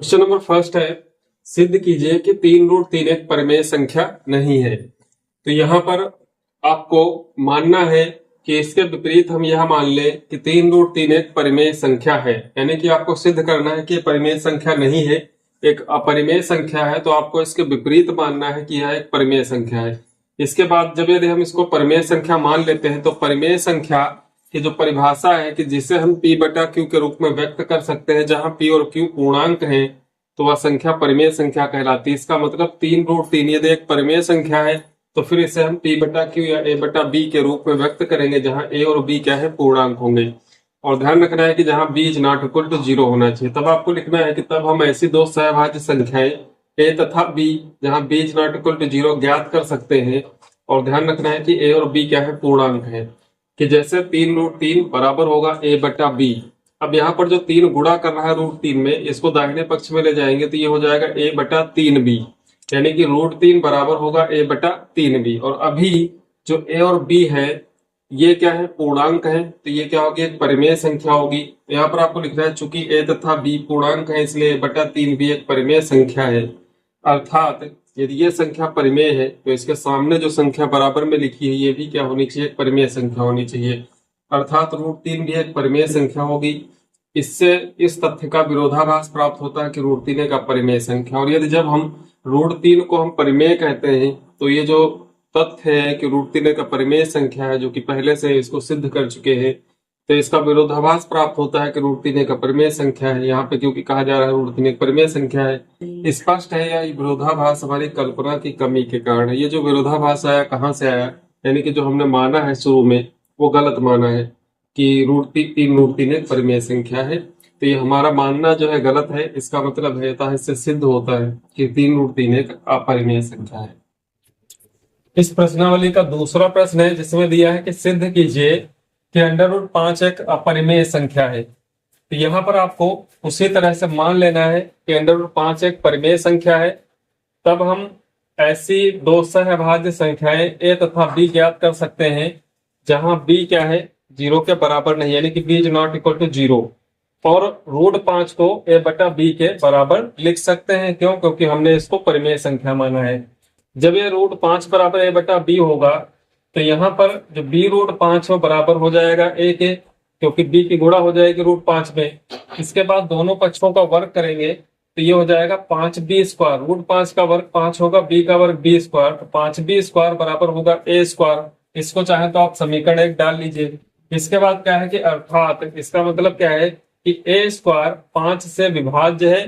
Question number first है, सिद्ध कीजिए कि 3√3 एक परिमेय संख्या नहीं है। तो यहाँ पर आपको मानना है कि इसके विपरीत हम यह मान ले कि 3√3 एक परिमेय संख्या है, यानी कि आपको सिद्ध करना है कि परिमेय संख्या नहीं है, एक अपरिमेय संख्या है। तो आपको इसके विपरीत मानना है कि यह एक परिमेय संख्या है। इसके बाद जब यदि हम इसको परिमेय संख्या मान लेते हैं तो परिमेय संख्या की जो परिभाषा है कि जिसे हम P/Q के रूप में व्यक्त कर सकते हैं, जहां P और Q पूर्णांक हैं, तो वह संख्या परिमेय संख्या कहलाती है। इसका मतलब 3√3 यदि एक परिमेय संख्या है तो फिर इसे हम P/Q या A/B के रूप में व्यक्त करेंगे, जहां A और B क्या है, पूर्णांक होंगे। और ध्यान रखना है कि जहां B ≠ 0 होना चाहिए। तब आपको लिखना है कि तब हम ऐसी दो सहभाज्य संख्याएं A तथा B जहां B ≠ 0 ज्ञात कर सकते हैं। और ध्यान रखना है कि A और B क्या है, पूर्णांक है। कि जैसे 3√3 बराबर होगा A/B। अब यहाँ पर जो 3 गुणा कर रहा है √3 में, इसको दाहिने पक्ष में ले जाएंगे तो ये हो जाएगा A/3B, यानी कि √3 बराबर होगा A/3B। और अभी जो A और B है ये क्या है, पूर्णांक है, तो ये क्या होगी, एक परिमेय संख्या होगी। यहाँ पर आपको लिखना है चूंकि A तथा B पूर्णांक है इसलिए A/3B एक परिमेय संख्या है। अर्थात यदि ये संख्या परिमेय है तो इसके सामने जो संख्या बराबर में लिखी है ये भी क्या होनी चाहिए, एक परिमेय संख्या होनी चाहिए। अर्थात √3 भी एक परिमेय संख्या होगी। इससे इस तथ्य का विरोधाभास प्राप्त होता है कि √3 एक अपरिमेय संख्या। और यदि जब हम √3 को हम परिमेय कहते हैं तो ये जो तथ्य है कि √3 एक अपरिमेय संख्या है, जो कि पहले से इसको सिद्ध कर चुके हैं, तो इसका विरोधाभास प्राप्त होता है कि √3 एक अपरिमेय संख्या है। यहाँ पे क्योंकि कहा जा रहा है √3 एक परिमेय संख्या है, स्पष्ट है यह विरोधाभास हमारी कल्पना की कमी के कारण है। ये जो विरोधाभास आया कहाँ से आया, यानी कि जो हमने माना है शुरू में वो गलत माना है कि √3 एक परिमेय संख्या है। तो ये हमारा मानना जो है गलत है। इसका मतलब है इससे सिद्ध होता है कि 3√3 एक अपरिमेय संख्या है। इस प्रश्नावली का दूसरा प्रश्न है जिसमें दिया है कि सिद्ध कीजिए कि √5 एक अपरिमेय संख्या है। तो यहाँ पर आपको उसी तरह से मान लेना है कि √5 एक परिमेय संख्या है। तब हम ऐसी दो सहभाज्य संख्याएं A तथा B ज्ञात कर सकते हैं जहां B क्या है, 0 के बराबर नहीं, यानी कि B ≠ 0। और √5 को A/B के बराबर लिख सकते हैं। क्यों? क्योंकि हमने इसको परिमेय संख्या माना है। जब ये √5 बराबर A/B होगा तो यहाँ पर जो B √5 हो बराबर हो जाएगा A के, क्योंकि B की गुणा हो जाएगी √5 में। इसके बाद दोनों पक्षों का वर्ग करेंगे तो ये हो जाएगा 5B²। √5 का वर्ग 5 होगा, B का वर्ग B², तो 5B² बराबर होगा A²। इसको चाहे तो आप समीकरण 1 डाल लीजिए। इसके बाद क्या है कि अर्थात इसका मतलब क्या है कि A² 5 से विभाज्य है,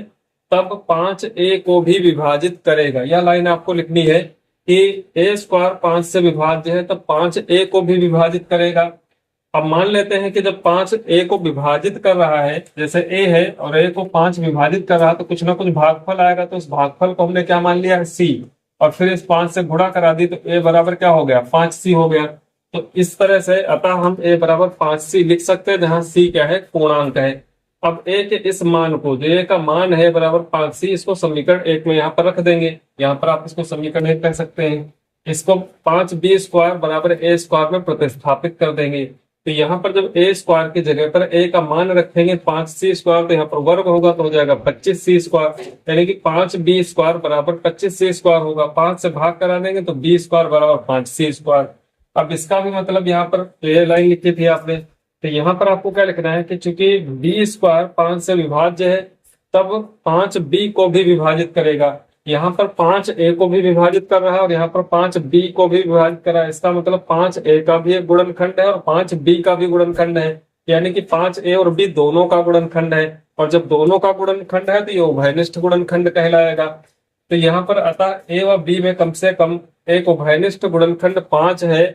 तब 5A को भी विभाजित करेगा। यह लाइन आपको लिखनी है कि A² 5 से विभाज्य है तब 5A को भी विभाजित करेगा। अब मान लेते हैं कि जब 5A को विभाजित कर रहा है, जैसे A है और A को 5 विभाजित कर रहा है, तो कुछ ना कुछ भागफल आएगा। तो उस भागफल को हमने क्या मान लिया है, C, और फिर इस 5 से गुणा करा दी तो A बराबर क्या हो गया, 5C हो गया। तो इस तरह से अतः हम A बराबर 5C लिख सकते हैं, जहां C क्या है, पूर्णांक है। अब A के इस मान को, जो A का मान है बराबर 5C, इसको समीकरण 1 में यहाँ पर रख देंगे। यहाँ पर आप इसको समीकरण 1 कह सकते हैं। इसको 5B² बराबर A² में प्रतिस्थापित कर देंगे। तो यहाँ पर जब A² की जगह पर A का मान रखेंगे 5C², तो यहाँ पर वर्ग होगा तो हो जाएगा 25C², यानी कि 5B² बराबर 25C² होगा। 5 से भाग करा देंगे तो B² बराबर 5C²। अब इसका भी मतलब यहाँ पर ये लाइन लिखी थी आपने, तो यहाँ पर आपको क्या लिखना है कि चूंकि B² 5 से विभाज्य है तब 5B को भी विभाजित करेगा। यहाँ पर 5A को भी विभाजित कर रहा है और यहाँ पर 5B को भी विभाजित कर रहा है। इसका मतलब 5A का भी एक गुणनखंड है और 5B का भी गुणनखंड है, यानी कि 5A और B दोनों का गुणनखंड है। और जब दोनों का गुणनखंड है तो ये उभयनिष्ठ गुणनखंड कहलाएगा। तो यहाँ पर अतः A व B में कम से कम एक उभयनिष्ठ गुणनखंड 5 है,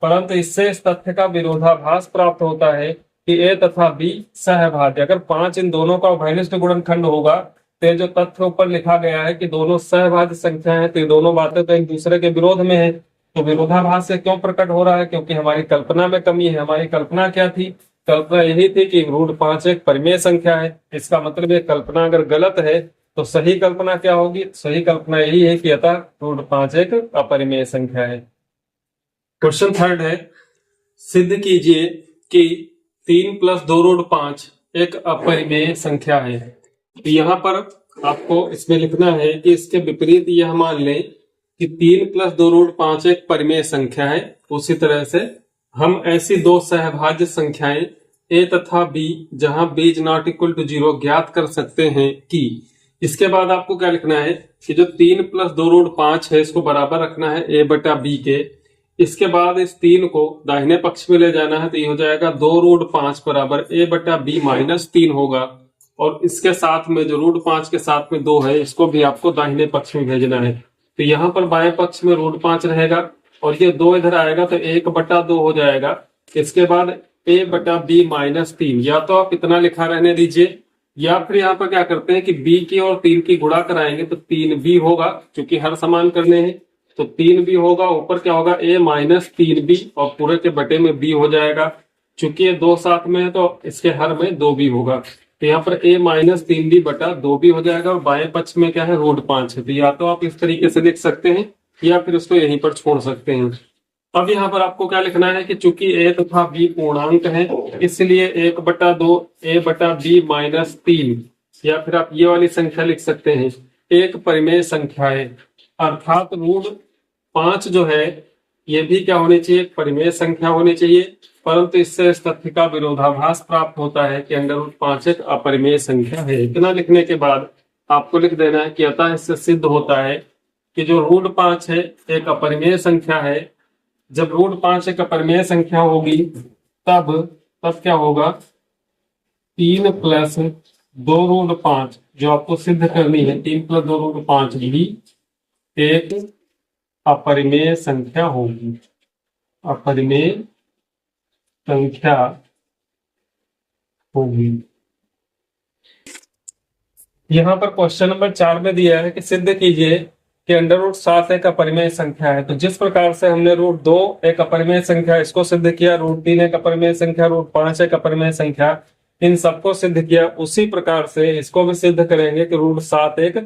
परंतु इससे इस तथ्य का विरोधाभास प्राप्त होता है कि A तथा B सहभाज्य। अगर 5 इन दोनों का उभयनिष्ठ गुणनखंड होगा तो जो तथ्य ऊपर लिखा गया है कि दोनों सहभाज्य संख्या है, तो ये दोनों बातें तो एक दूसरे के विरोध में है। तो विरोधाभास से क्यों प्रकट हो रहा है? क्योंकि हमारी कल्पना में कमी है। हमारी कल्पना क्या थी? कल्पना यही थी कि √5 एक परिमेय संख्या है। इसका मतलब ये कल्पना अगर गलत है तो सही कल्पना क्या होगी? सही कल्पना यही है कि अतः √5 एक अपरिमेय संख्या है। क्वेश्चन थर्ड है, सिद्ध कीजिए कि 3 + 2√5 एक अपरिमेय संख्या है। तो यहाँ पर आपको इसमें लिखना है कि इसके विपरीत यह मान लें कि 3 + 2 √5 एक परिमेय संख्या है। उसी तरह से हम ऐसी दो सहभाज्य संख्याएं a तथा b जहां b is not equal to 0 ज्ञात कर सकते हैं कि। इसके बाद आपको क्या लिखना है कि जो 3 + 2 √5 है इसको बराबर रखना है a बटा b के। इसके बाद इस 3 को दाहिने पक्ष में ले जाना है तो ये हो जाएगा 2 √5 बराबर a बटा b -3 होगा। और इसके साथ में जो √5 के साथ में 2 है इसको भी आपको दाहिने पक्ष में भेजना है। तो यहाँ पर बाएं पक्ष में √5 रहेगा और ये 2 इधर आएगा तो 1/2 हो जाएगा। इसके बाद a बटा b -3, या तो आप इतना लिखा रहने दीजिए या फिर यहाँ पर क्या करते हैं कि b की और 3 की गुणा कराएंगे तो 3b होगा, क्योंकि हर समान करने हैं तो 3b होगा। ऊपर क्या होगा a -3b और पूरे के बटे में b हो जाएगा। चूंकि ये 2 साथ में है तो इसके हर में 2b होगा, तो यहाँ पर a -3b बटा 2b हो जाएगा। और बाएं पक्ष में क्या है √5 है, तो या तो आप इस तरीके से लिख सकते हैं या फिर उसको यहीं पर छोड़ सकते हैं। अब यहाँ पर आपको क्या लिखना है कि चूंकि a तथा b पूर्णांक है इसलिए 1/2 a बटा b -3, या फिर आप ये वाली संख्या लिख सकते हैं एक परिमेय संख्या है। अर्थात √5 जो है ये भी क्या होनी चाहिए, एक परिमेय संख्या होनी चाहिए। परंतु इससे इस तथ्य का विरोधाभास प्राप्त होता है कि √5 एक अपरिमेय संख्या है। इतना लिखने के बाद आपको लिख देना है कि अतः इससे सिद्ध होता है कि जो √5 है एक अपरिमेय संख्या है। जब √5 एक अपरिमेय संख्या होगी तब क्या होगा, 3 + 2 √5 जो आपको सिद्ध करनी है, 3 + 2 √5 भी एक अपरिमेय संख्या होगी। अपरिमेय संख्या होगी। यहाँ पर क्वेश्चन नंबर 4 में दिया है कि सिद्ध कीजिए कि √7 एक अपरिमेय संख्या है। तो जिस प्रकार से हमने √2 एक अपरिमेय संख्या इसको सिद्ध किया, √3 एक अपरिमेय संख्या, √5 एक अपरिमेय संख्या, इन सबको सिद्ध किया, उसी प्रकार से इसको भी सिद्ध करेंगे कि √7 एक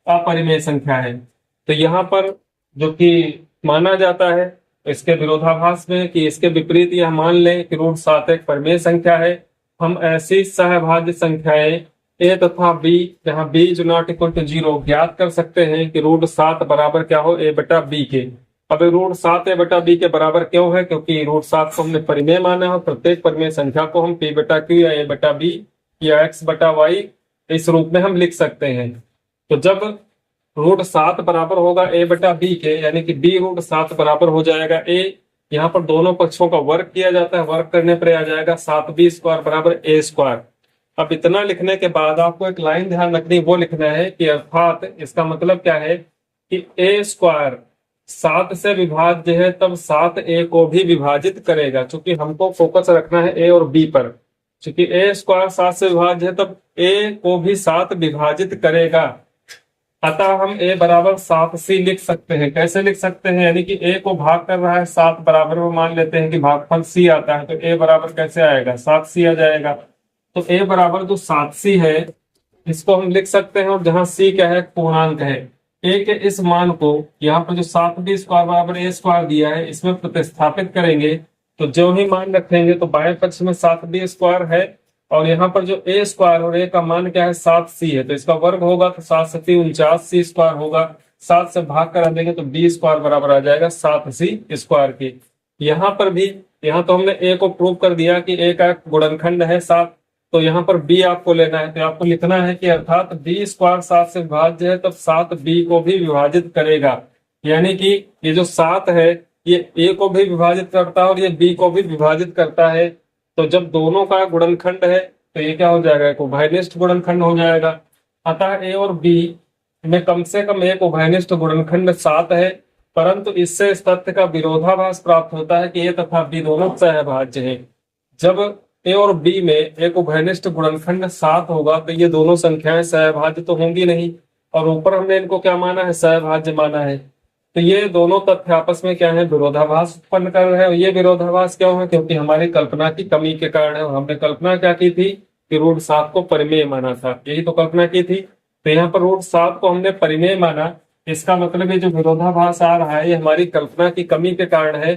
अपरिमेय संख्या है। तो यहाँ पर जो कि माना जाता है इसके विरोधाभास में कि इसके विपरीत यह मान लें कि √7 एक परिमेय संख्या है। हम ऐसी सहभाज्य संख्याएं a तथा b जहां b is not equal to 0 ज्ञात कर सकते हैं कि √7 बराबर क्या हो, a बटा b के। अब √7 a बटा b के बराबर क्यों है, क्योंकि √7 को हमने परिमेय माना है। प्रत्येक परिमेय संख्या को हम p बटा q या a बटा b या x बटा y इस रूप में हम लिख सकते हैं। तो जब √7 बराबर होगा a बटा b के, यानी कि b √7 बराबर हो जाएगा a। यहाँ पर दोनों पक्षों का वर्ग किया जाता है, वर्ग करने पर आ जाएगा 7b² बराबर a²। अब इतना लिखने के बाद आपको एक लाइन ध्यान रखनी, वो लिखना है कि अर्थात इसका मतलब क्या है कि a² 7 से विभाज्य है तब 7a को भी विभाजित करेगा। चूंकि हमको फोकस रखना है a और b पर, चूंकि a² 7 से विभाज्य है तब a को भी 7 विभाजित करेगा। अतः हम a बराबर 7c लिख सकते हैं। कैसे लिख सकते हैं, यानी कि a को भाग कर रहा है 7 बराबर में मान लेते हैं कि भागफल c आता है, तो a बराबर कैसे आएगा, 7c आ जाएगा। तो a बराबर जो 7c है इसको हम लिख सकते हैं, और जहां c क्या है, पूर्णांक है। a के इस मान को यहाँ पर जो 7b² बराबर a² दिया है इसमें प्रतिस्थापित करेंगे, तो जो ही मान रखेंगे तो बाएं पक्ष में 7b² है और यहाँ पर जो a² और a का मान क्या है 7c है, तो इसका वर्ग होगा तो 7 × 7 = 49c² होगा। 7 से भाग करा देंगे तो b² बराबर आ जाएगा 7c² के। यहाँ पर भी, यहाँ तो हमने a को प्रूव कर दिया कि a का गुणनखंड है 7, तो यहाँ पर b आपको लेना है। तो आपको लिखना है कि अर्थात b² 7 से विभाज्य है तब 7 b को भी विभाजित करेगा। यानी कि ये जो 7 है ये a को भी विभाजित करता है और ये b को भी विभाजित करता है। तो जब दोनों का गुणनखंड है तो ये क्या हो जाएगा, एक उभयनिष्ठ गुणनखंड हो जाएगा। अतः a और b में कम से कम एक उभयनिष्ठ गुणनखंड 7 है, परंतु इससे इस तथ्य का विरोधाभास प्राप्त होता है कि a तथा b दोनों सहभाज्य हैं। जब a और b में एक उभयनिष्ठ गुणनखंड 7 होगा तो ये दोनों संख्याएं सहभाज्य तो होंगी नहीं, और ऊपर हमने इनको क्या माना है, सहभाज्य माना है। तो ये दोनों तथ्य आपस में क्या है, विरोधाभास उत्पन्न कर रहे हैं। ये विरोधाभास क्यों है, क्योंकि हमारी कल्पना की कमी के कारण है। हमने कल्पना क्या की थी कि √7 को परिमेय माना था, यही तो कल्पना की थी। तो यहाँ पर √7 को हमने परिमेय माना, इसका मतलब ये जो विरोधाभास आ रहा है ये हमारी कल्पना की कमी के कारण है।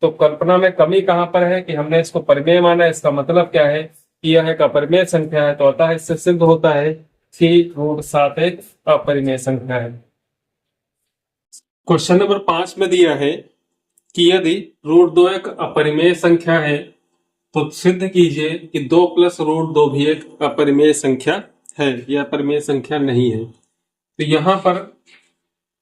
तो कल्पना में कमी कहाँ पर है कि हमने इसको परिमेय माना। इसका मतलब क्या है कि यह एक अपरिमेय संख्या है। तो अतः इससे सिद्ध होता है कि रूट 7 एक अपरिमेय संख्या है। क्वेश्चन नंबर 5 में दिया है कि यदि रूट 2 एक अपरिमेय संख्या है तो सिद्ध कीजिए कि 2 प्लस रूट 2 भी एक अपरिमेय संख्या है या अपरिमेय संख्या नहीं है। तो यहां पर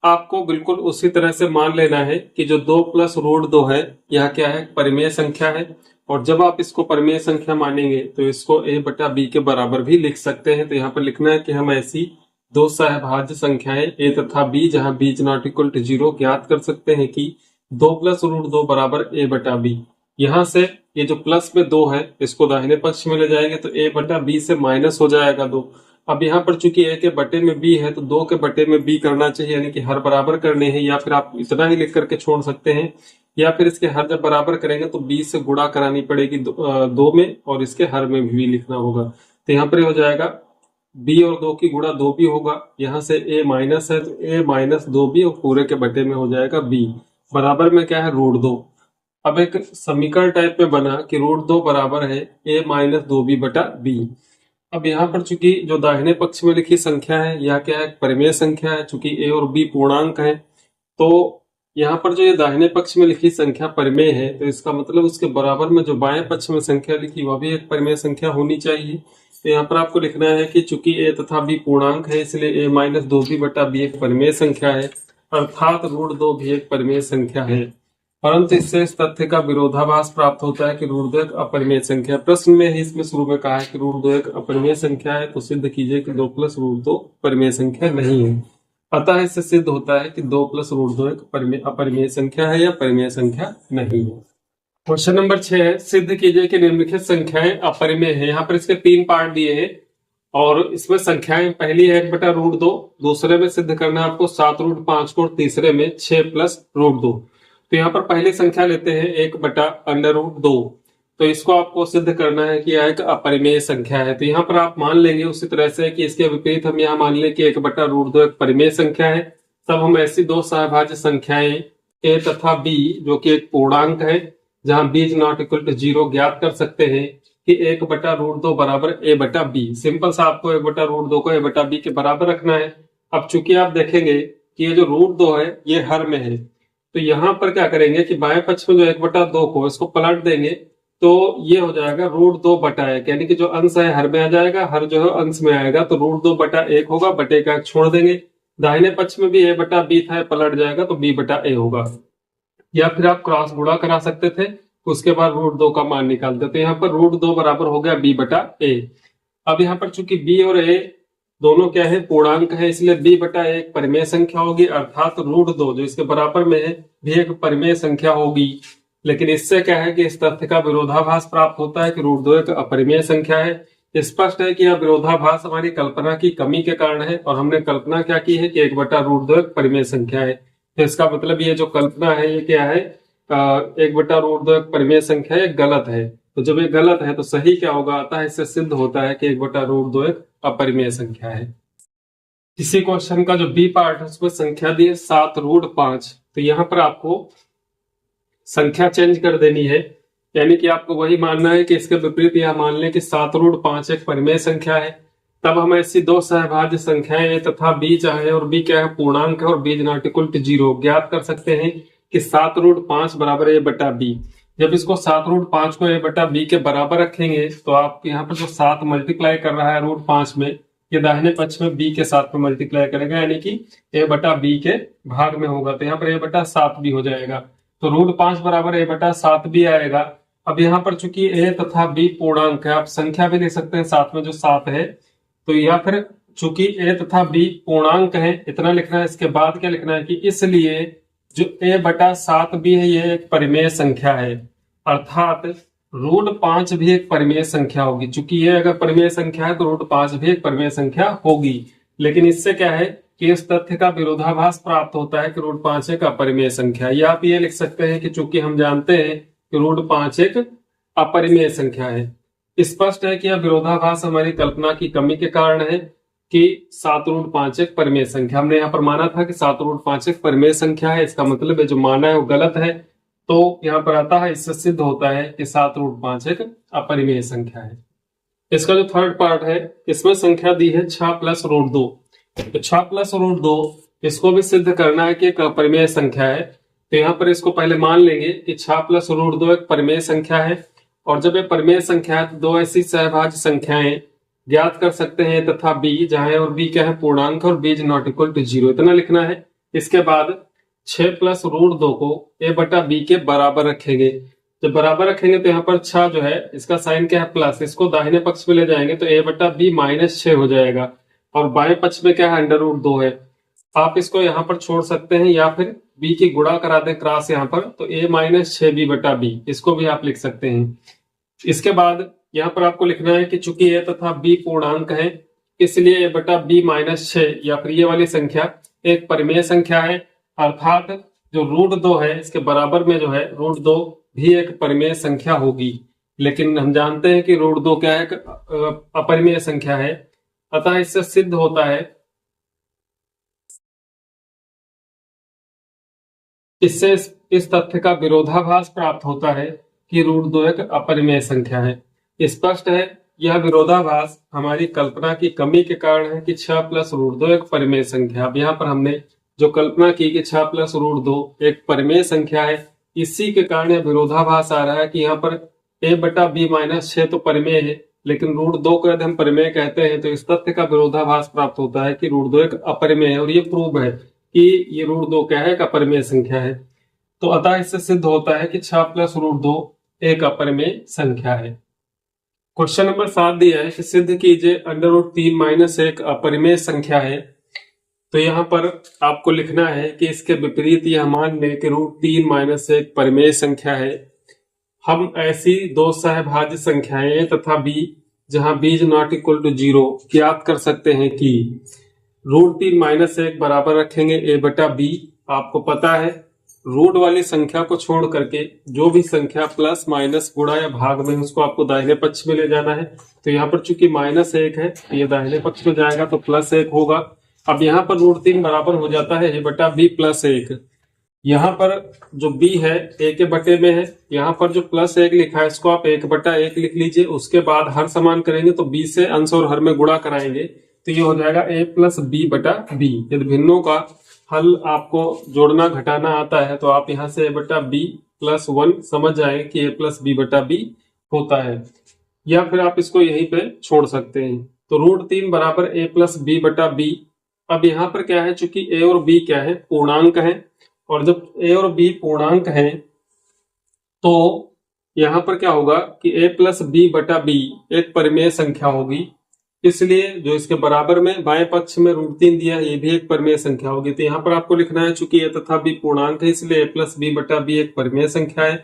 आपको बिल्कुल उसी तरह से मान लेना है कि जो 2 प्लस रूट 2 है यह क्या है, परिमेय संख्या है। और जब आप इसको परिमेय संख्या मानेंगे तो इसको a बटा b के बराबर भी लिख सकते हैं। तो यहाँ पर लिखना है कि हम ऐसी दो सहभाज्य संख्याएं a तथा b जहां b is not equal to 0 ज्ञात कर सकते हैं कि 2 प्लस रूट 2 बराबर a बटा b। यहां से ये जो प्लस में 2 है इसको दाहिने पक्ष में ले जाएंगे तो a बटा b से माइनस हो जाएगा 2। अब यहाँ पर चूंकि a के बटे में b है तो 2 के बटे में b करना चाहिए, यानी कि हर बराबर करने हैं, या फिर आप इतना ही लिख करके छोड़ सकते हैं, या फिर इसके हर जब बराबर करेंगे तो b से गुणा करानी पड़ेगी 2 में और इसके हर में भी लिखना होगा। तो यहाँ पर हो जाएगा b और 2 की गुणा 2 भी होगा, यहाँ से a माइनस है तो a माइनस 2b और पूरे के बटे में हो जाएगा b, बराबर में क्या है रूट 2। अब एक समीकरण टाइप में बना कि रूट 2 बराबर है a माइनस 2b बटा b। अब यहाँ पर चूंकि जो दाहिने पक्ष में लिखी संख्या है यह क्या है, परिमेय संख्या है। चूंकि a और b पूर्णांक है तो यहाँ पर जो ये दाहिने पक्ष में लिखी संख्या परिमेय है तो इसका मतलब उसके बराबर में जो बाएं पक्ष में संख्या लिखी वह भी एक परिमेय संख्या होनी चाहिए। तो यहाँ पर आपको लिखना है कि चूंकि a तथा b पूर्णांक है इसलिए a माइनस 2b बटा b एक परिमेय संख्या है, अर्थात रूट 2 भी एक परिमेय संख्या है। परंतु इससे इस तथ्य का विरोधाभास प्राप्त होता है कि रूट 2 एक अपरिमेय संख्या। प्रश्न में ही इसमें शुरू में कहा है कि रूट 2 एक अपरिमेय संख्या है तो सिद्ध कीजिए कि 2 प्लस रूट 2 परिमेय संख्या नहीं है। अतः इससे सिद्ध होता है कि 2 प्लस रूट 2 एक अपरिमेय संख्या है या परिमेय संख्या नहीं है। क्वेश्चन नंबर 6 है, सिद्ध कीजिए कि निम्नलिखित संख्याएं अपरिमेय है। यहाँ पर इसके 3 पार्ट दिए हैं और इसमें संख्याएं पहली है 1 बटा रूट 2, दूसरे में सिद्ध करना है आपको 7 रूट 5 को और तीसरे में 6 प्लस रूट 2। तो यहाँ पर पहली संख्या लेते हैं 1 बटा अंडर रूट 2, तो इसको आपको सिद्ध करना है कि यह एक अपरिमेय संख्या है। तो यहाँ पर आप मान लेंगे उसी तरह से कि इसके विपरीत हम यहाँ मान लें कि 1 बटा रूट 2 एक परिमेय संख्या है। तब हम ऐसी दो सहभाज्य संख्याएं a तथा b जो कि एक पूर्णांक है जहां b is not equal to 0 ज्ञात कर सकते हैं कि 1 बटा रूट 2 बराबर a बटा b। सिंपल सा आपको 1 बटा रूट 2 को a बटा b के बराबर रखना है। अब चूंकि आप देखेंगे कि ये जो रूट 2 है ये हर में है तो यहाँ पर क्या करेंगे कि बाएं पक्ष में जो 1 बटा 2 को इसको पलट देंगे तो ये हो जाएगा रूट 2 बटा 1, यानी कि जो अंश है हर में आ जाएगा, हर जो है अंश में आएगा तो रूट 2 बटा 1 होगा, बटे का छोड़ देंगे। दाहिने पक्ष में भी a बटा b था, पलट जाएगा तो b बटा a होगा। या फिर आप क्रॉस गुणा करा सकते थे, उसके बाद रूट 2 का मान निकालते। तो यहाँ पर रूट 2 बराबर हो गया b बटा a। अब यहाँ पर चूंकि b और a दोनों क्या है, पूर्णांक है, इसलिए b बटा a एक परिमेय संख्या होगी, अर्थात रूट 2 जो इसके बराबर में है भी एक परिमेय संख्या होगी। लेकिन इससे क्या है कि इस तथ्य का विरोधाभास प्राप्त होता है कि रूट 2 एक अपरिमेय संख्या है। स्पष्ट है कि यह विरोधाभास हमारी कल्पना की कमी के कारण है और हमने कल्पना क्या की है कि 1 बटा रूट 2 एक परिमेय संख्या है। तो इसका मतलब ये जो कल्पना है ये क्या है, 1 बटा रूट 2 एक परिमेय संख्या है, गलत है। तो जब ये गलत है तो सही क्या होगा, अतः इससे सिद्ध होता है कि 1 बटा रूट 2 एक अपरिमेय संख्या है। इसी क्वेश्चन का जो बी पार्ट है उसमें संख्या दी है 7 रूट 5। तो यहाँ पर आपको संख्या चेंज कर देनी है, यानी कि आपको वही मानना है कि इसके विपरीत यह मान लें कि 7 रूट 5 एक परिमेय संख्या है। तब हम ऐसी दो सहभाज्य संख्याएं a तथा b चाहे और b क्या है, पूर्णांक है और b is not equal to 0 ज्ञात कर सकते हैं कि 7 रूट 5 बराबर a बटा b। जब इसको 7 रूट 5 को a बटा b के बराबर रखेंगे तो आप यहाँ पर जो 7 मल्टीप्लाई कर रहा है रूट 5 में, ये दाहिने पक्ष में b के साथ में मल्टीप्लाई करेगा, यानी कि a बटा b के भाग में होगा। तो यहाँ पर a बटा 7 भी हो जाएगा, तो रूट 5 बराबर a बटा 7 भी आएगा। अब यहाँ पर चूंकि a तथा b पूर्णांक है, आप संख्या भी लिख सकते हैं साथ में जो 7 है, तो या फिर चूंकि a तथा b पूर्णांक है इतना लिखना है। इसके बाद क्या लिखना है कि इसलिए जो a बटा 7 भी है ये एक परिमेय संख्या है, अर्थात रूट 5 भी एक परिमेय संख्या होगी। चूंकि ये अगर परिमेय संख्या है तो रूट 5 भी एक परिमेय संख्या होगी। लेकिन इससे क्या है कि इस तथ्य का विरोधाभास प्राप्त होता है कि रूट 5 एक अपरिमेय संख्या है। या आप ये लिख सकते हैं कि चूंकि हम जानते हैं कि रूट 5 एक अपरिमेय संख्या है। स्पष्ट है कि यह विरोधाभास हमारी कल्पना की कमी के कारण है कि 7 रूट 5 एक परिमेय संख्या। हमने यहाँ पर माना था कि 7 रूट 5 एक परिमेय संख्या है, इसका मतलब है जो माना है वो गलत है। तो यहाँ पर आता है, इससे सिद्ध होता है कि 7 रूट 5 एक अपरिमेय संख्या है। इसका जो थर्ड पार्ट है, इसमें संख्या दी है 6 प्लस रूट 2। तो 6 प्लस रूट 2 इसको भी सिद्ध करना है कि एक अपरिमेय संख्या है। तो यहाँ पर इसको पहले मान लेंगे कि 6 प्लस रूट 2 एक परिमेय संख्या है। और जब ये परिमेय संख्या है तो दो ऐसी सहभाज्य संख्याएं ज्ञात कर सकते हैं तथा b, जहां और b क्या है, पूर्णांक, और b is not equal to 0, इतना लिखना है। इसके बाद 6 प्लस रूट 2 को a बटा b के बराबर रखेंगे। जब बराबर रखेंगे तो यहाँ पर 6 जो है इसका साइन क्या है, प्लस, इसको दाहिने पक्ष में ले जाएंगे तो a बटा b माइनस 6 हो जाएगा। और बाएं पक्ष में क्या है, अंडर रूट 2 है। आप इसको यहाँ पर छोड़ सकते हैं या फिर b की गुणा करा दें क्रॉस यहाँ पर, तो a माइनस 6b बटा b, इसको भी आप लिख सकते हैं। इसके बाद यहाँ पर आपको लिखना है कि चूंकि a तथा b पूर्णांक है, इसलिए a बटा b माइनस 6 या फिर ये वाली संख्या एक परिमेय संख्या है। अर्थात जो रूट 2 है इसके बराबर में जो है रूट 2 भी एक परिमेय संख्या होगी। लेकिन हम जानते हैं कि रूट 2 क्या है, अपरिमेय संख्या है। अतः इससे सिद्ध होता है, इससे इस तथ्य का विरोधाभास प्राप्त होता है कि रूट 2 एक अपरिमेय संख्या है। स्पष्ट है, यह विरोधाभास हमारी कल्पना की कमी के कारण है कि 6 प्लस रूट 2 एक परिमेय संख्या। अब यहाँ पर हमने जो कल्पना की कि 6 प्लस रूट 2 एक परिमेय संख्या है, इसी के कारण यह विरोधाभास आ रहा है कि यहाँ पर a बटा b माइनस 6 तो परिमेय है, लेकिन रूट 2 को यदि हम परिमेय कहते हैं तो इस तथ्य का विरोधाभास प्राप्त होता है कि रूट 2 एक अपरिमेय है। और ये प्रूव है कि ये रूट 2 क्या है, एक अपरिमेय संख्या है। तो अतः इससे सिद्ध होता है कि 6 प्लस रूट 2 एक अपरिमेय संख्या है। क्वेश्चन नंबर 7 दिया है कि सिद्ध कीजिए अंडर रूट 3 माइनस एक अपरिमेय संख्या है। तो यहाँ पर आपको लिखना है कि इसके विपरीत यह मान लें कि रूट 3 माइनस एक परिमेय संख्या है। हम ऐसी दो सहभाज्य संख्याएं तथा b, जहां b is not equal to 0 ज्ञात कर सकते हैं कि रूट 3 माइनस एक बराबर रखेंगे a बटा b। आपको पता है रूट वाली संख्या को छोड़ करके जो भी संख्या प्लस माइनस गुणा या भाग में, उसको आपको दाहिने पक्ष में ले जाना है। तो यहाँ पर चूंकि माइनस 1 है तो ये दाहिने पक्ष में जाएगा तो प्लस 1 होगा। अब यहाँ पर रूट 3 बराबर हो जाता है a बटा b प्लस 1। यहाँ पर जो b है a के बटे में है, यहाँ पर जो प्लस 1 लिखा है इसको आप 1 बटा 1 लिख लीजिए। उसके बाद हर समान करेंगे तो b से अंश और हर में गुणा कराएंगे तो ये हो जाएगा a प्लस b बटा b। यदि भिन्नों का हल आपको जोड़ना घटाना आता है तो आप यहाँ से a बटा b प्लस 1 समझ जाएंगे कि a प्लस b बटा b होता है, या फिर आप इसको यहीं पे छोड़ सकते हैं। तो रूट 3 बराबर a प्लस b बटा b। अब यहाँ पर क्या है, चूंकि a और b क्या है, पूर्णांक है, और जब a और b पूर्णांक हैं तो यहाँ पर क्या होगा कि a प्लस b बटा b एक परिमेय संख्या होगी। इसलिए जो इसके बराबर में बाएं पक्ष में रूट 3 दिया है ये भी एक परिमेय संख्या होगी। तो यहाँ पर आपको लिखना है चूंकि a तथा b पूर्णांक है इसलिए a प्लस b बटा b एक परिमेय संख्या है।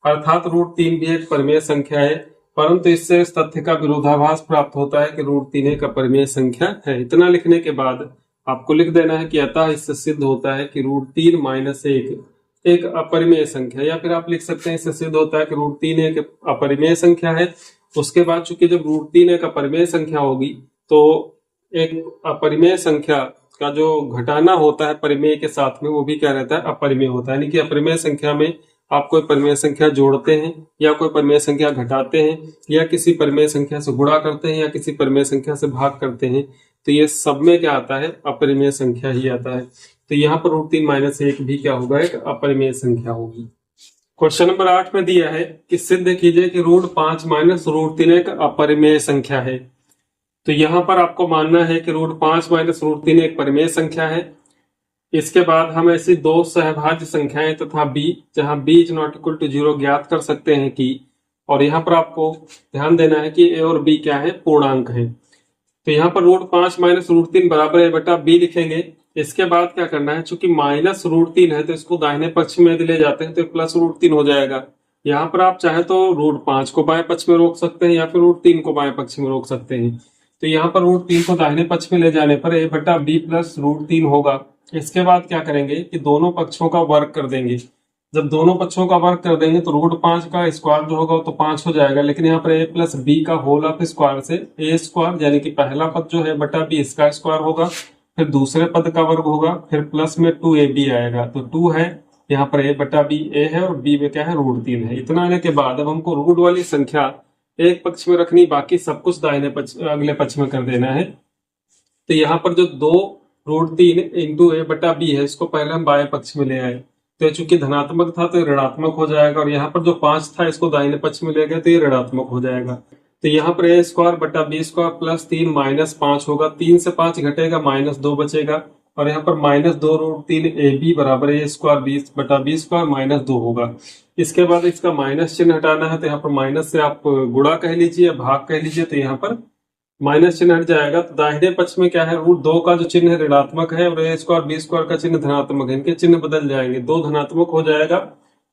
अर्थात रूट 3 भी एक परिमेय संख्या है, परंतु इससे इस तथ्य का विरोधाभास प्राप्त होता है कि रूट 3 एक अपरिमेय संख्या है। इतना लिखने के बाद आपको लिख देना है कि अतः इससे सिद्ध होता है कि रूट 3 माइनस एक अपरिमेय संख्या, या फिर आप लिख सकते हैं इससे सिद्ध होता है कि रूट 3 एक अपरिमेय संख्या है। उसके बाद चूंकि जब रूट 3 एक अपरिमेय संख्या होगी तो एक अपरिमेय संख्या का जो घटाना होता है परिमेय के साथ में वो भी क्या रहता है, अपरिमेय होता है। यानी कि अपरिमेय संख्या में आप कोई परिमेय संख्या जोड़ते हैं या कोई परिमेय संख्या घटाते हैं या किसी परिमेय संख्या से गुणा करते हैं या किसी परिमेय संख्या से भाग करते हैं, तो ये सब में क्या आता है, अपरिमेय संख्या ही आता है। तो यहाँ पर रूट 3 माइनस 1 भी क्या होगा, एक अपरिमेय संख्या होगी। क्वेश्चन नंबर 8 में दिया है कि सिद्ध कीजिए कि रूट 5 माइनस रूट 3 एक अपरिमेय संख्या है। तो यहाँ पर आपको मानना है कि रूट 5 माइनस रूट 3 एक परिमेय संख्या है। इसके बाद हम ऐसी दो सहभाज्य संख्याएं तथा b, जहां b is not equal to 0 ज्ञात कर सकते हैं कि, और यहाँ पर आपको ध्यान देना है कि a और b क्या है, पूर्णांक है। तो यहाँ पर रूट 5 माइनस रूट 3 बराबर a बटा b लिखेंगे। इसके बाद क्या करना है, चूंकि माइनस रूट 3 है तो इसको दाहिने पक्ष में यदि ले जाते हैं तो प्लस रूट 3 हो जाएगा। यहाँ पर आप चाहे तो रूट 5 को बाएं पक्ष में रोक सकते हैं या फिर रूट 3 को बाएं पक्ष में रोक सकते हैं। तो यहाँ पर रूट 3 को दाहिने पक्ष में ले जाने पर a बटा b प्लस रूट 3 होगा। इसके बाद क्या करेंगे कि दोनों पक्षों का वर्ग कर देंगे। जब दोनों पक्षों का वर्ग कर देंगे तो रूट 5 का स्क्वायर जो होगा वो तो 5 हो जाएगा, लेकिन यहाँ पर a प्लस b का होल ऑफ स्क्वायर से a स्क्वायर यानी कि पहला पद जो है बटा b इसका स्क्वायर होगा, फिर दूसरे पद का वर्ग होगा, फिर प्लस में 2ab आएगा। तो 2 है यहाँ पर a बटा b, a है और b में क्या है, रूट 3 है। इतना आने के बाद अब हमको रूट वाली संख्या एक पक्ष में रखनी, बाकी सब कुछ दाहिने पक्ष अगले पक्ष में कर देना है। तो यहाँ पर जो 2√3 इंटू ए बटा बी है, इसको पहले हम बाएं पक्ष में ले आए, तो चूंकि धनात्मक था तो ये ऋणात्मक हो जाएगा, और यहाँ पर जो 5 था इसको दाहिने पक्ष में ले गए तो ये ऋणात्मक हो जाएगा। तो यहाँ पर ए स्क्वायर बटा बी स्क्वायर प्लस 3 माइनस 5 होगा, 3 से 5 घटेगा, -2 बचेगा, और यहाँ पर -2√3 ए बी बराबर ए स्क्वायर बी बटा बी स्क्वायर -2 होगा। इसके बाद इसका माइनस चिन्ह हटाना है, तो यहाँ पर माइनस से आप गुणा कह लीजिए, भाग कह लीजिए, तो यहाँ पर माइनस चिन्ह हट जाएगा। तो दाहिने पक्ष में क्या है, √2 का जो चिन्ह है ऋणात्मक है, और ए स्क्वायर बी स्क्वायर का चिन्ह धनात्मक है, इनके चिन्ह बदल जाएंगे, 2 धनात्मक हो जाएगा,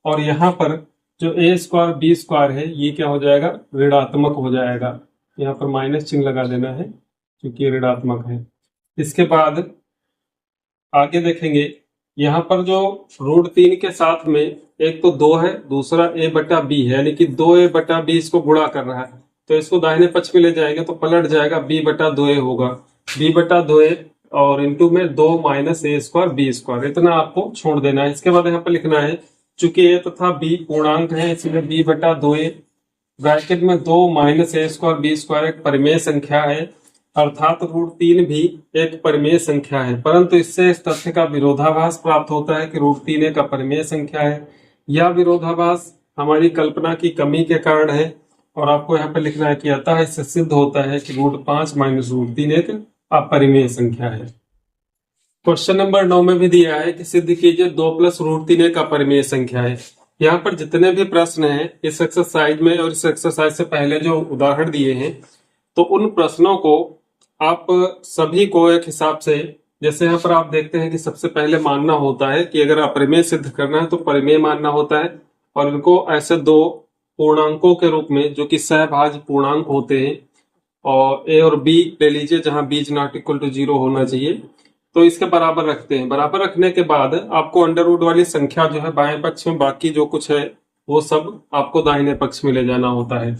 और यहाँ पर जो ए स्क्वायर बी स्क्वायर है ये क्या हो जाएगा, ऋणात्मक हो जाएगा। यहाँ पर माइनस चिन्ह लगा देना है क्योंकि ऋणात्मक है। इसके बाद आगे देखेंगे, यहाँ पर जो √3 के साथ में एक तो 2 है, दूसरा ए बटा बी है, यानी कि 2a बटा बी इसको गुणा कर रहा है, तो इसको दाहिने पक्ष में ले जाएंगे तो पलट जाएगा, b बटा 2a होगा, b बटा 2a और इंटू में 2 माइनस ए स्क्वायर बी स्क्वायर, इतना आपको छोड़ देना है। इसके बाद यहाँ पर लिखना है, चूंकि a तथा b पूर्णांक है इसलिए b बटा 2a ब्रैकेट में 2 माइनस ए स्क्वायर बी स्क्वायर एक परिमेय संख्या है, अर्थात √3 भी एक परिमेय संख्या है, परंतु इससे इस तथ्य का विरोधाभास प्राप्त होता है कि √3 एक अपरिमेय संख्या है। यह विरोधाभास हमारी कल्पना की कमी के कारण है, और आपको यहाँ पे लिखना है कि अतः इससे सिद्ध होता है कि √5 माइनस √3 एक अपरिमेय संख्या है। क्वेश्चन नंबर 9 में भी दिया है कि सिद्ध कीजिए 2 प्लस √3 एक अपरिमेय संख्या है। यहाँ पर जितने भी प्रश्न हैं इस एक्सरसाइज में और इस एक्सरसाइज से पहले जो उदाहरण दिए हैं, तो उन प्रश्नों को आप सभी को एक हिसाब से, जैसे यहाँ पर आप देखते हैं कि सबसे पहले मानना होता है कि अगर अपरिमेय सिद्ध करना है तो परिमेय मानना होता है, और इनको ऐसे 2 पूर्णांकों के रूप में जो कि सहभाज्य पूर्णांक होते हैं, और a और b ले लीजिए जहां b is not equal to 0 होना चाहिए, तो इसके बराबर रखते हैं। बराबर रखने के बाद आपको अंडर रूट वाली संख्या जो है बाएं पक्ष में, बाकी जो कुछ है वो सब आपको दाहिने पक्ष में ले जाना होता है।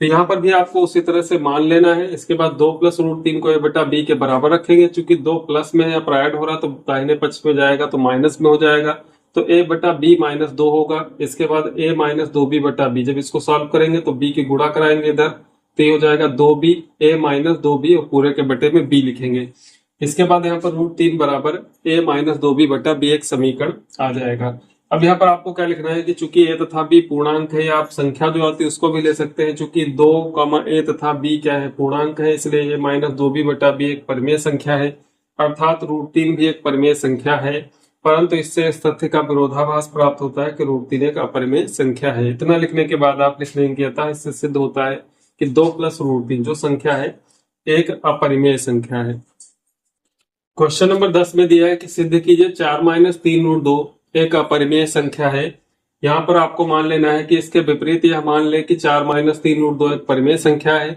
तो यहाँ पर भी आपको उसी तरह से मान लेना है। इसके बाद 2 प्लस √3 को a बटा b के बराबर रखेंगे, चूंकि 2 प्लस में या ऐड हो रहा तो दाहिने पक्ष में जाएगा तो माइनस में हो जाएगा, तो a बटा b -2 होगा। इसके बाद a माइनस 2b बटा b, जब इसको सॉल्व करेंगे तो b की गुणा कराएंगे इधर, तो ये हो जाएगा 2b, a माइनस 2b और पूरे के बटे में b लिखेंगे। इसके बाद यहाँ पर √3 बराबर a माइनस 2b बटा b एक समीकरण आ जाएगा। अब यहाँ पर आपको क्या लिखना है कि चूंकि a तथा b पूर्णांक है, या आप संख्या जो आती है उसको भी ले सकते हैं, चूंकि 2, a तथा b क्या है, पूर्णांक है, इसलिए a माइनस 2b बटा b एक परिमेय संख्या है, अर्थात √3 भी एक परिमेय संख्या है, परंतु इससे इस तथ्य का विरोधाभास प्राप्त होता है कि √3 एक अपरिमेय संख्या है। इतना लिखने के बाद आप लिख लेंगे अतः इससे सिद्ध होता है कि 2 प्लस √3 जो संख्या है एक अपरिमेय संख्या है। क्वेश्चन नंबर 10 में दिया है कि सिद्ध कीजिए 4 माइनस 3√2 एक अपरिमेय संख्या है। यहाँ पर आपको मान लेना है कि इसके विपरीत यह मान ले कि 4 माइनस 3√2 एक परिमेय संख्या है,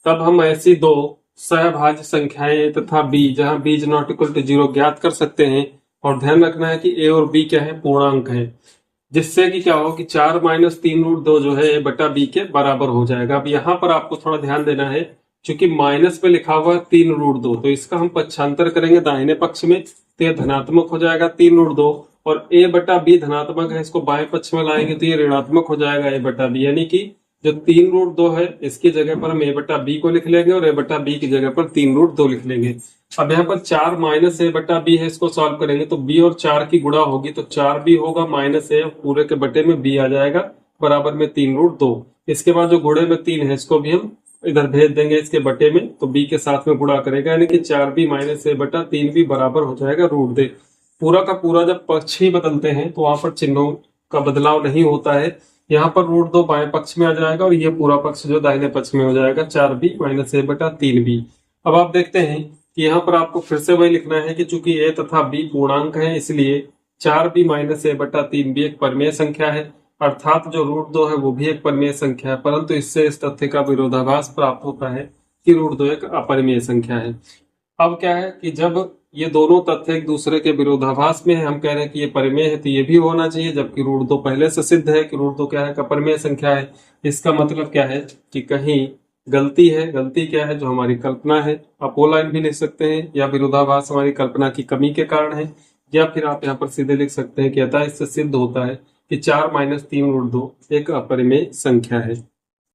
तब हम ऐसी 2 सहभाज्य संख्याएं तथा b जहां b is not equal to 0 ज्ञात कर सकते हैं, और ध्यान रखना है कि a और b क्या है, पूर्णांक है, जिससे कि क्या हो कि 4 माइनस 3√2 जो है a बटा b के बराबर हो जाएगा। अब यहाँ पर आपको थोड़ा ध्यान देना है, क्योंकि माइनस पे लिखा हुआ है 3√2, तो इसका हम पक्षांतर करेंगे दाहिने पक्ष में, तो ये धनात्मक हो जाएगा 3√2, और a बटा b धनात्मक है, इसको बाएं पक्ष में लाएंगे तो ये ऋणात्मक हो जाएगा a बटा b, यानी कि जो 3√2 है इसकी जगह पर हम a बटा b को लिख लेंगे और a बटा b की जगह पर 3√2 लिख लेंगे। अब यहाँ पर 4 माइनस a बटा b है, इसको सॉल्व करेंगे तो b और 4 की गुणा होगी, तो 4b होगा माइनस a, पूरे के बटे में b आ जाएगा बराबर में 3√2। इसके बाद जो गुणे में 3 है इसको भी हम इधर भेज देंगे इसके बटे में, तो b के साथ में गुणा करेगा, यानी कि 4b माइनस a बटा 3b बराबर हो जाएगा √2। पूरा का पूरा जब पक्ष ही बदलते हैं तो वहां पर चिन्हों का बदलाव नहीं होता है। यहाँ पर √2 बाएं पक्ष में आ जाएगा और ये पूरा पक्ष जो दाहिने पक्ष में हो जाएगा 4b माइनस a बटा 3b। अब आप देखते हैं कि यहाँ पर आपको फिर से वही लिखना है कि चूंकि a तथा b पूर्णांक है, इसलिए 4b माइनस a बटा 3b एक परिमेय संख्या है, अर्थात जो √2 है वो भी एक परिमेय संख्या है, परंतु इससे इस तथ्य का विरोधाभास प्राप्त होता है कि √2 एक अपरिमेय संख्या है। अब क्या है कि जब ये दोनों तथ्य एक दूसरे के विरोधाभास में है, हम कह रहे हैं कि ये परिमेय है तो ये भी होना चाहिए, जबकि √2 पहले से सिद्ध है कि √2 क्या है, अपरिमेय संख्या है। इसका मतलब क्या है कि कहीं गलती है। गलती क्या है, जो हमारी कल्पना है, आप वो लाइन भी लिख सकते हैं, या विरोधाभास हमारी कल्पना की कमी के कारण है, या फिर आप यहाँ पर सीधे लिख सकते हैं कि अतः इससे सिद्ध होता है कि 4 माइनस 3√2 एक अपरिमेय संख्या है।